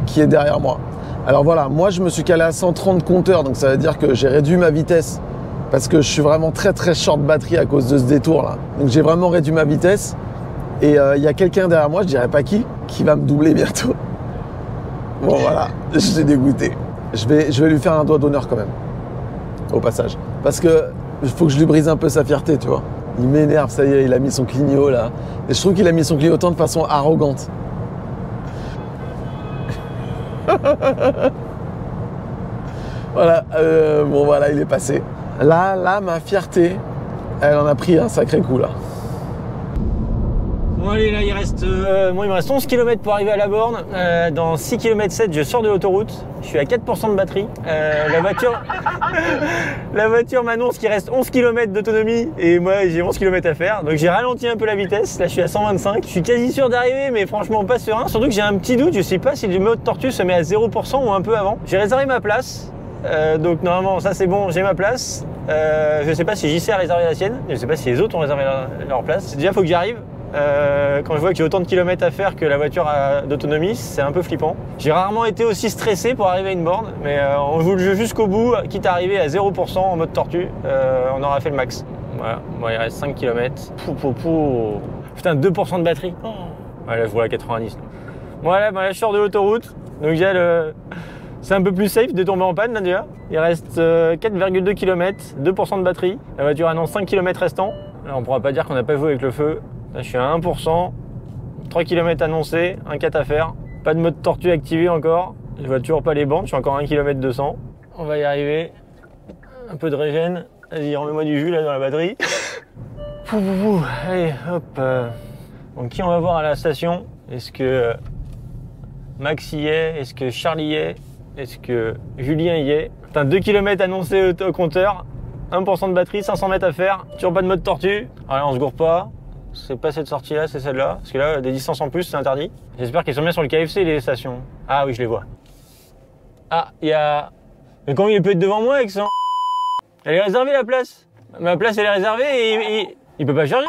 S2: qui est derrière moi. Alors voilà, moi je me suis calé à 130 compteurs, donc ça veut dire que j'ai réduit ma vitesse parce que je suis vraiment très très short batterie à cause de ce détour là. Donc j'ai vraiment réduit ma vitesse et il y a quelqu'un derrière moi, je dirais pas qui va me doubler bientôt. Bon voilà, j'ai dégoûté. Je vais lui faire un doigt d'honneur quand même, au passage. Parce que il faut que je lui brise un peu sa fierté, tu vois. Il m'énerve, ça y est, il a mis son clignot là. Et je trouve qu'il a mis son clignotant de façon arrogante. Voilà, bon voilà, il est passé. Là, ma fierté, elle en a pris un sacré coup là.
S1: Bon allez, là il me reste 11 km pour arriver à la borne. Dans 6 km 7, je sors de l'autoroute. Je suis à 4% de batterie. La voiture m'annonce qu'il reste 11 km d'autonomie et moi j'ai 11 km à faire. Donc j'ai ralenti un peu la vitesse. Là je suis à 125. Je suis quasi sûr d'arriver, mais franchement pas serein. Surtout que j'ai un petit doute. Je sais pas si le mode tortue se met à 0% ou un peu avant. J'ai réservé ma place. Donc normalement ça c'est bon, j'ai ma place. Je sais pas si JC a réservé la sienne. Je sais pas si les autres ont réservé leur place. Déjà faut que j'arrive. Quand je vois que j'ai autant de kilomètres à faire que la voiture a d'autonomie, c'est un peu flippant. J'ai rarement été aussi stressé pour arriver à une borne, mais on joue le jeu jusqu'au bout, quitte à arriver à 0% en mode tortue, on aura fait le max. Voilà, bon, il reste 5 km. Putain, 2% de batterie. Oh. Ouais, là je vois la 90. Voilà, bah, là je sors de l'autoroute, donc c'est un peu plus safe de tomber en panne là déjà. Il reste 4,2 km, 2% de batterie. La voiture annonce 5 km restants. Là on pourra pas dire qu'on n'a pas joué avec le feu. Là, je suis à 1%, 3 km annoncés, un 4 à faire. Pas de mode tortue activé encore. Je vois toujours pas les bandes, je suis encore à 1 km 200. On va y arriver. Un peu de régène. Vas-y, remets-moi du jus là dans la batterie. Allez, hop. Donc qui on va voir à la station? Est-ce que Max y est? Est-ce que Charlie y est? Est-ce que Julien y est? Putain, 2 km annoncés au compteur. 1% de batterie, 500 mètres à faire. Toujours pas de mode tortue. Alors on se gourre pas. C'est pas cette sortie là, c'est celle-là. Parce que là, des distances en plus, c'est interdit. J'espère qu'ils sont bien sur le KFC les stations. Ah oui, je les vois. Ah, il y a... Mais comment il peut être devant moi avec ça? Elle est réservée la place. Ma place elle est réservée et il peut pas charger.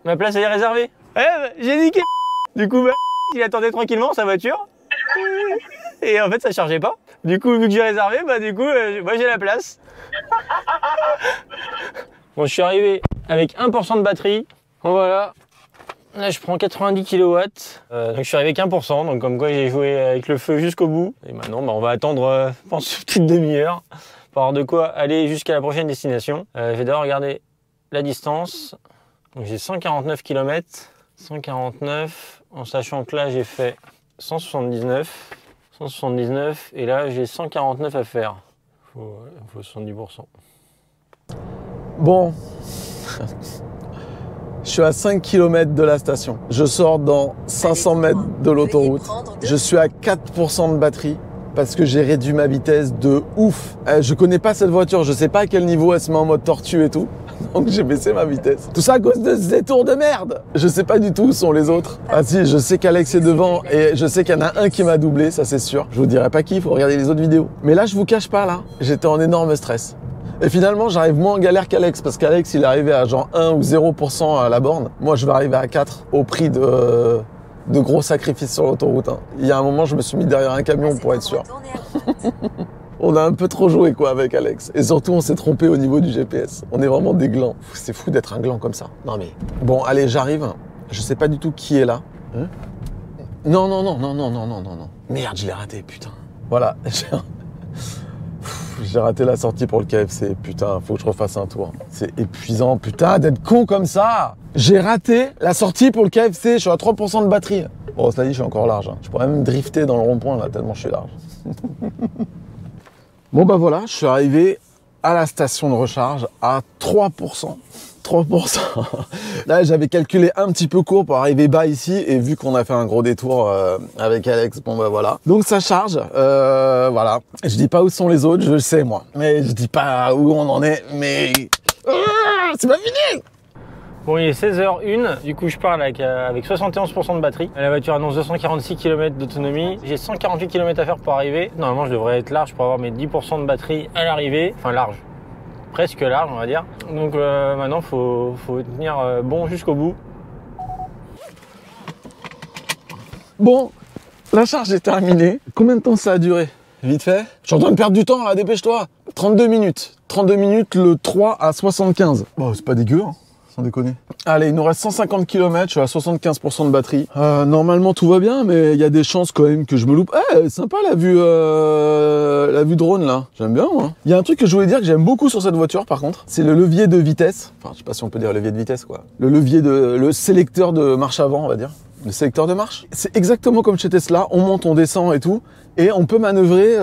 S1: Ma place elle est réservée. Eh, j'ai niqué. Du coup, il attendait tranquillement sa voiture. Et en fait, ça chargeait pas. Du coup, vu que j'ai réservé, du coup, moi j'ai la place. Bon, je suis arrivé avec 1% de batterie. Bon, voilà. Là, je prends 90 kW. Donc, je suis arrivé avec 1%. Donc, comme quoi, j'ai joué avec le feu jusqu'au bout. Et maintenant, on va attendre, je pense, une petite demi-heure pour avoir de quoi aller jusqu'à la prochaine destination. Je vais d'abord regarder la distance. Donc, j'ai 149 km. 149. En sachant que là, j'ai fait 179. 179. Et là, j'ai 149 à faire. Il faut 70%.
S2: Bon. Je suis à 5 km de la station. Je sors dans 500 mètres de l'autoroute. Je suis à 4% de batterie parce que j'ai réduit ma vitesse de ouf. Je connais pas cette voiture, je sais pas à quel niveau elle se met en mode tortue et tout. Donc j'ai baissé ma vitesse. Tout ça à cause de ce détour de merde. Je sais pas du tout où sont les autres. Ah si, je sais qu'Alex est devant et je sais qu'il y en a un qui m'a doublé, ça c'est sûr. Je vous dirai pas qui, il faut regarder les autres vidéos. Mais là, je vous cache pas là, j'étais en énorme stress. Et finalement, j'arrive moins en galère qu'Alex, parce qu'Alex, il est arrivé à genre 1 ou 0% à la borne. Moi, je vais arriver à 4 au prix de gros sacrifices sur l'autoroute. Il y a un moment, je me suis mis derrière un camion pour être sûr. On a un peu trop joué quoi avec Alex. Et surtout, on s'est trompé au niveau du GPS. On est vraiment des glands. C'est fou d'être un gland comme ça. Non mais... Bon, allez, j'arrive. Je sais pas du tout qui est là. Hein? Non. Merde, je l'ai raté, putain. Voilà. J'ai raté la sortie pour le KFC, putain, faut que je refasse un tour. C'est épuisant, putain, d'être con comme ça. J'ai raté la sortie pour le KFC, je suis à 3% de batterie. Bon, cela dit, je suis encore large. Je pourrais même drifter dans le rond-point, là, tellement je suis large. Bon, bah voilà, je suis arrivé à la station de recharge à 3%. 3%. Là, j'avais calculé un petit peu court pour arriver bas ici et vu qu'on a fait un gros détour avec Alex, bon bah voilà. Donc ça charge, voilà. Je dis pas où sont les autres, je le sais moi. Mais je dis pas où on en est, mais... c'est pas fini.
S1: Bon, il est 16h01, du coup je parle avec 71% de batterie. La voiture annonce 246 km d'autonomie. J'ai 148 km à faire pour arriver. Normalement, je devrais être large pour avoir mes 10% de batterie à l'arrivée. Enfin, large. presque large, on va dire. Donc maintenant, faut tenir bon jusqu'au bout.
S2: Bon, la charge est terminée. Combien de temps ça a duré? Vite fait. Je suis en train de perdre du temps là, dépêche-toi. 32 minutes. 32 minutes, le 3 à 75. Bon, c'est pas dégueu, hein, sans déconner. Allez, il nous reste 150 km, je suis à 75% de batterie. Normalement, tout va bien, mais il y a des chances quand même que je me loupe. Eh, sympa la vue drone là. J'aime bien, moi. Il y a un truc que je voulais dire que j'aime beaucoup sur cette voiture, par contre. C'est le levier de vitesse. Enfin, je sais pas si on peut dire levier de vitesse, quoi. Le sélecteur de marche avant, on va dire. Le sélecteur de marche. C'est exactement comme chez Tesla. On monte, on descend et tout. Et on peut manœuvrer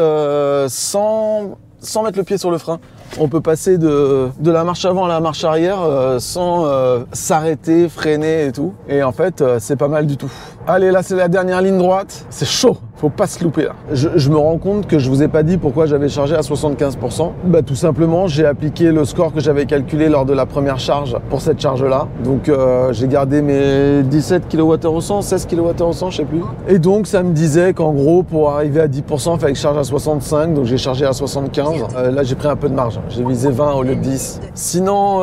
S2: sans mettre le pied sur le frein. On peut passer de la marche avant à la marche arrière sans s'arrêter, freiner et tout. Et en fait, c'est pas mal du tout. Allez, là, c'est la dernière ligne droite. C'est chaud. Faut pas se louper là. Je me rends compte que je vous ai pas dit pourquoi j'avais chargé à 75%. Bah tout simplement, j'ai appliqué le score que j'avais calculé lors de la première charge pour cette charge-là. Donc j'ai gardé mes 17 kWh au 100, 16 kWh au 100, je sais plus. Et donc ça me disait qu'en gros, pour arriver à 10%, il fallait que je charge à 65. Donc j'ai chargé à 75. Là, j'ai pris un peu de marge. J'ai visé 20 au lieu de 10. Sinon,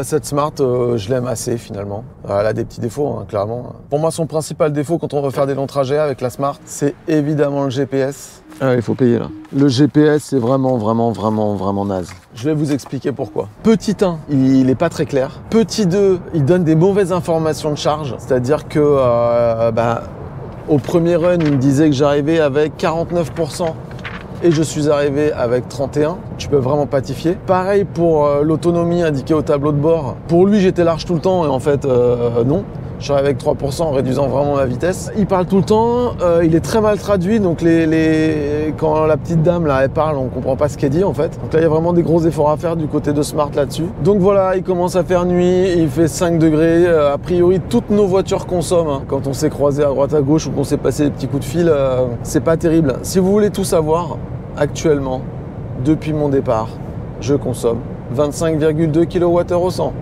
S2: cette Smart, je l'aime assez finalement. Elle a des petits défauts, hein, clairement. Pour moi, son principal défaut quand on veut faire des longs trajets avec la Smart, c'est évidemment le GPS. Ah, il faut payer là. Le GPS, c'est vraiment naze. Je vais vous expliquer pourquoi. Petit 1, il est pas très clair. Petit 2, il donne des mauvaises informations de charge. C'est-à-dire que au premier run, il me disait que j'arrivais avec 49%. Et je suis arrivé avec 31, tu peux vraiment patifier. Pareil pour l'autonomie indiquée au tableau de bord. Pour lui, j'étais large tout le temps et en fait, non. Je suis arrivé avec 3% en réduisant vraiment la vitesse. Il parle tout le temps, il est très mal traduit, donc quand la petite dame là, elle parle, on comprend pas ce qu'elle dit en fait. Donc là, il y a vraiment des gros efforts à faire du côté de Smart là-dessus. Donc voilà, il commence à faire nuit, il fait 5 degrés. A priori, toutes nos voitures consomment. Hein. Quand on s'est croisé à droite à gauche ou qu'on s'est passé des petits coups de fil, c'est pas terrible. Si vous voulez tout savoir, actuellement, depuis mon départ, je consomme 25,2 kWh au 100.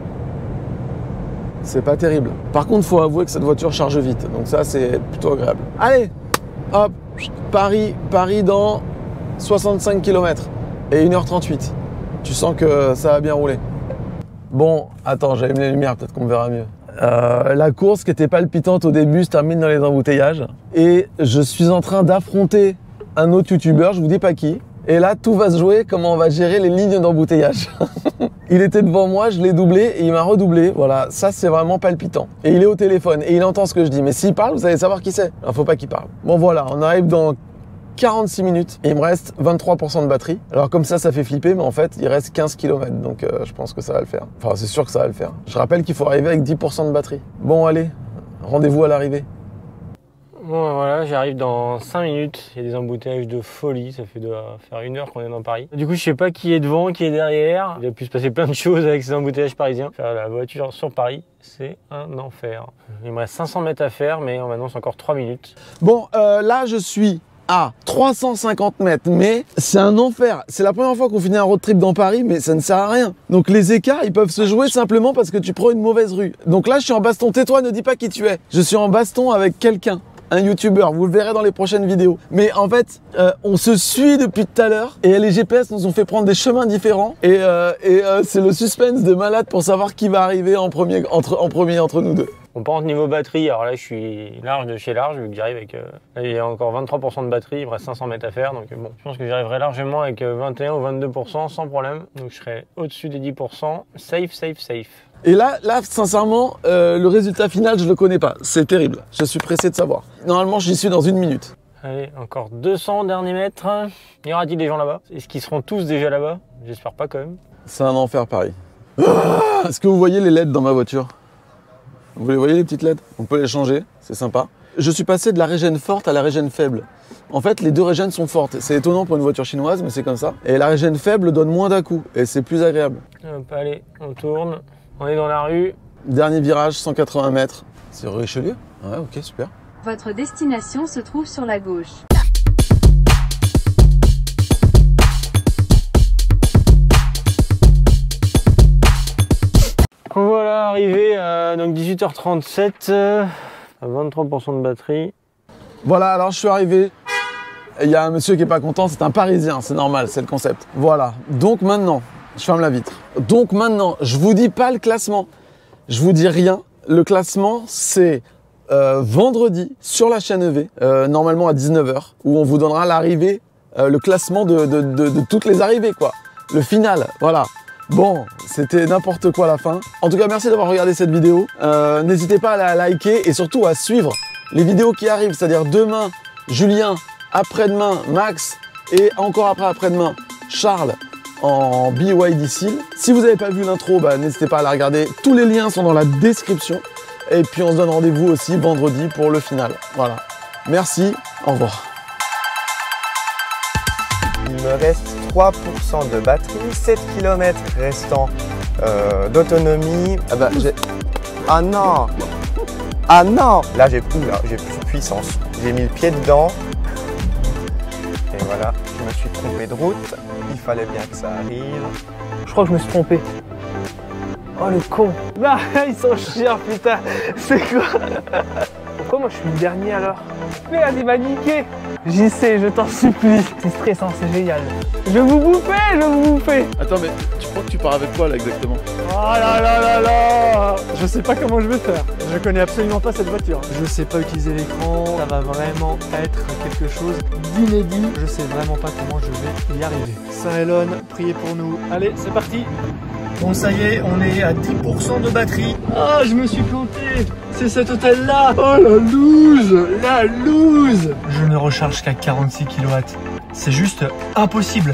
S2: C'est pas terrible. Par contre, faut avouer que cette voiture charge vite. Donc ça, c'est plutôt agréable. Allez, hop, Paris dans 65 km et 1h38. Tu sens que ça va bien rouler. Bon, attends, j'allume les lumières, peut-être qu'on verra mieux. La course qui était palpitante au début se termine dans les embouteillages. Et je suis en train d'affronter un autre youtubeur, je vous dis pas qui. Et là, tout va se jouer, comment on va gérer les lignes d'embouteillage. Il était devant moi, je l'ai doublé et il m'a redoublé. Voilà, ça c'est vraiment palpitant. Et il est au téléphone et il entend ce que je dis. Mais s'il parle, vous allez savoir qui c'est. Alors faut pas qu'il parle. Bon voilà, on arrive dans 46 minutes et il me reste 23% de batterie. Alors comme ça fait flipper, mais en fait, il reste 15 km. Donc je pense que ça va le faire. Enfin, c'est sûr que ça va le faire. Je rappelle qu'il faut arriver avec 10% de batterie. Bon, allez, rendez-vous à l'arrivée.
S1: Bon voilà, j'arrive dans 5 minutes, il y a des embouteillages de folie, ça fait faire 1 heure qu'on est dans Paris. Du coup je sais pas qui est devant, qui est derrière, il a pu se passer plein de choses avec ces embouteillages parisiens. Faire la voiture sur Paris, c'est un enfer. Il me reste 500 mètres à faire, mais on m'annonce encore 3 minutes.
S2: Bon, là je suis à 350 mètres, mais c'est un enfer. C'est la première fois qu'on finit un road trip dans Paris, mais ça ne sert à rien. Donc les écarts, ils peuvent se jouer simplement parce que tu prends une mauvaise rue. Donc là je suis en baston, tais-toi, ne dis pas qui tu es. Je suis en baston avec quelqu'un. Un youtubeur, vous le verrez dans les prochaines vidéos. Mais en fait, on se suit depuis tout à l'heure et les GPS nous ont fait prendre des chemins différents et c'est le suspense de malade pour savoir qui va arriver en premier entre nous deux.
S1: On part niveau batterie, alors là je suis large de chez large, vu que j'arrive avec... là, il y a encore 23% de batterie, il me reste 500 mètres à faire, donc bon, je pense que j'arriverai largement avec 21 ou 22% sans problème. Donc je serai au-dessus des 10%, safe.
S2: Et là, sincèrement, le résultat final, je le connais pas. C'est terrible. Je suis pressé de savoir. Normalement, j'y suis dans 1 minute.
S1: Allez, encore 200 derniers mètres. Y aura-t-il des gens là-bas? Est-ce qu'ils seront tous déjà là-bas? J'espère pas quand même.
S2: C'est un enfer, Paris. Est-ce que vous voyez les LED dans ma voiture? Vous les voyez, les petites LED? On peut les changer, c'est sympa. Je suis passé de la régène forte à la régène faible. En fait, les deux régènes sont fortes. C'est étonnant pour une voiture chinoise, mais c'est comme ça. Et la régène faible donne moins d'à-coups et c'est plus agréable.
S1: Hop, allez, on tourne. On est dans la rue.
S2: Dernier virage, 180 mètres. C'est rue Richelieu? Ouais, ok, super.
S3: Votre destination se trouve sur la gauche.
S1: Voilà, arrivé à donc 18h37, à 23% de batterie.
S2: Voilà, alors je suis arrivé. Il y a un monsieur qui est pas content, c'est un Parisien, c'est normal, c'est le concept. Voilà, donc maintenant, je ferme la vitre. Donc maintenant, je vous dis pas le classement. Je vous dis rien. Le classement, c'est vendredi sur la chaîne EV, normalement à 19 h, où on vous donnera l'arrivée, le classement de toutes les arrivées, quoi. Le final, voilà. Bon, c'était n'importe quoi à la fin. En tout cas, merci d'avoir regardé cette vidéo. N'hésitez pas à la liker et surtout à suivre les vidéos qui arrivent, c'est-à-dire demain, Julien, après-demain, Max, et encore après-demain, Charles en BYD Seal. Si vous n'avez pas vu l'intro, bah, n'hésitez pas à la regarder. Tous les liens sont dans la description. Et puis on se donne rendez-vous aussi vendredi pour le final. Voilà. Merci, au revoir.
S5: Il me reste 3% de batterie, 7 km restants d'autonomie. Ah bah j'ai... Ah non! Ah non! Là j'ai plus de puissance. J'ai mis le pied dedans. Et voilà, je me suis trompé de route. Il fallait bien que ça arrive.
S6: Je crois que je me suis trompé. Oh le con. Là, ils sont chiants, putain. C'est quoi? Pourquoi moi je suis le dernier alors? Merde, il m'a niqué. J'y sais, je t'en supplie. C'est stressant, c'est génial. Je vais vous bouffer.
S2: Attends, mais tu crois que tu pars avec quoi là exactement?
S6: Oh là là là là. Je sais pas comment je vais faire. Je connais absolument pas cette voiture. Je sais pas utiliser l'écran. Ça va vraiment être quelque chose d'inédit. Je sais vraiment pas comment je vais y arriver. Saint-Elon, priez pour nous. Allez, c'est parti. Bon, ça y est, on est à 10% de batterie. Ah, je me suis planté. C'est cet hôtel-là. Oh, la loose. La loose. Je ne recharge qu'à 46 kW. C'est juste impossible.